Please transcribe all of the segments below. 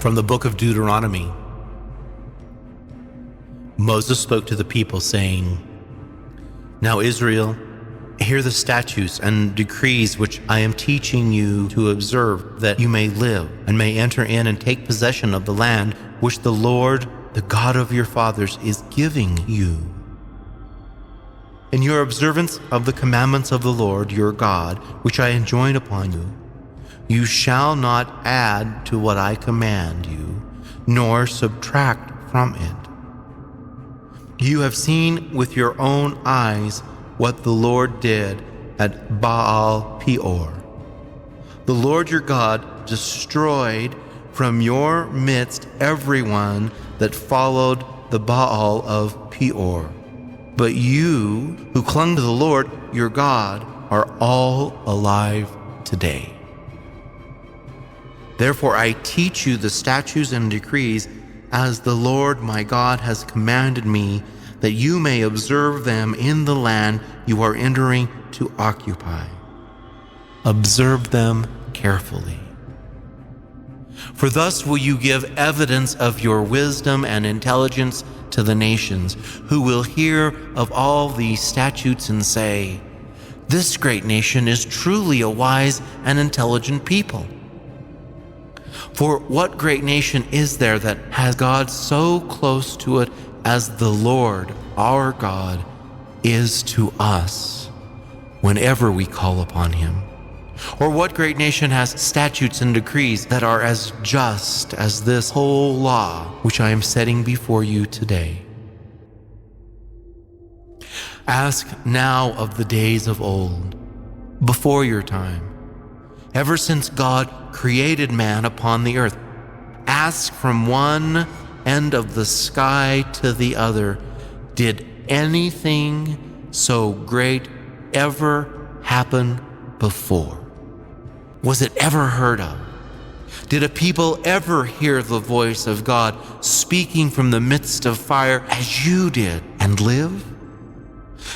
From the Book of Deuteronomy. Moses spoke to the people, saying, "Now Israel, hear the statutes and decrees which I am teaching you to observe, that you may live and may enter in and take possession of the land which the Lord, the God of your fathers, is giving you. In your observance of the commandments of the Lord your God, which I enjoin upon you, you shall not add to what I command you, nor subtract from it. You have seen with your own eyes what the Lord did at Baal Peor. The Lord your God destroyed from your midst everyone that followed the Baal of Peor. But you who clung to the Lord your God are all alive today. Therefore I teach you the statutes and decrees as the Lord my God has commanded me, that you may observe them in the land you are entering to occupy. Observe them carefully. For thus will you give evidence of your wisdom and intelligence to the nations, who will hear of all these statutes and say, 'This great nation is truly a wise and intelligent people.' For what great nation is there that has God so close to it as the Lord our God is to us whenever we call upon him? Or what great nation has statutes and decrees that are as just as this whole law which I am setting before you today? Ask now of the days of old, before your time, ever since God created man upon the earth. Ask from one end of the sky to the other, did anything so great ever happen before? Was it ever heard of? Did a people ever hear the voice of God speaking from the midst of fire as you did and live?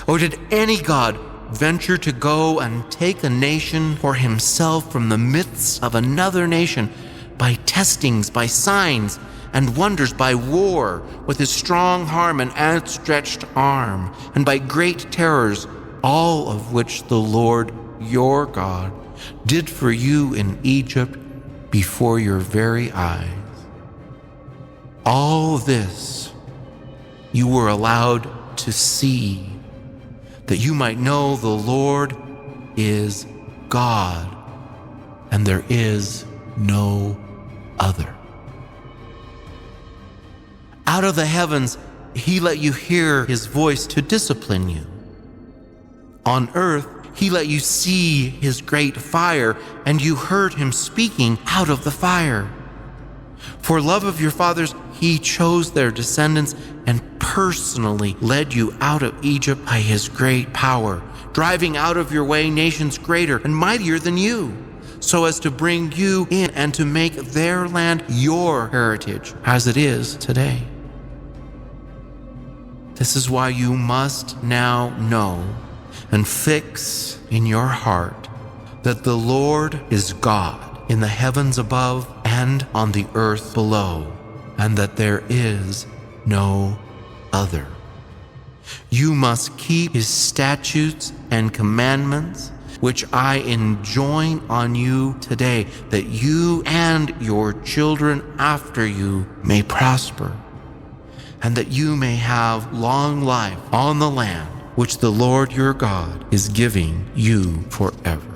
Or did any God venture to go and take a nation for himself from the midst of another nation by testings, by signs and wonders, by war with his strong arm and outstretched arm, and by great terrors, all of which the Lord your God did for you in Egypt before your very eyes? All this you were allowed to see, that you might know the Lord is God, and there is no other. Out of the heavens he let you hear his voice to discipline you. On earth he let you see his great fire, and you heard him speaking out of the fire. For love of your fathers he chose their descendants and personally led you out of Egypt by his great power, driving out of your way nations greater and mightier than you, so as to bring you in and to make their land your heritage, as it is today. This is why you must now know and fix in your heart that the Lord is God in the heavens above and on the earth below, and that there is no other. You must keep his statutes and commandments, which I enjoin on you today, that you and your children after you may prosper, and that you may have long life on the land which the Lord your God is giving you forever."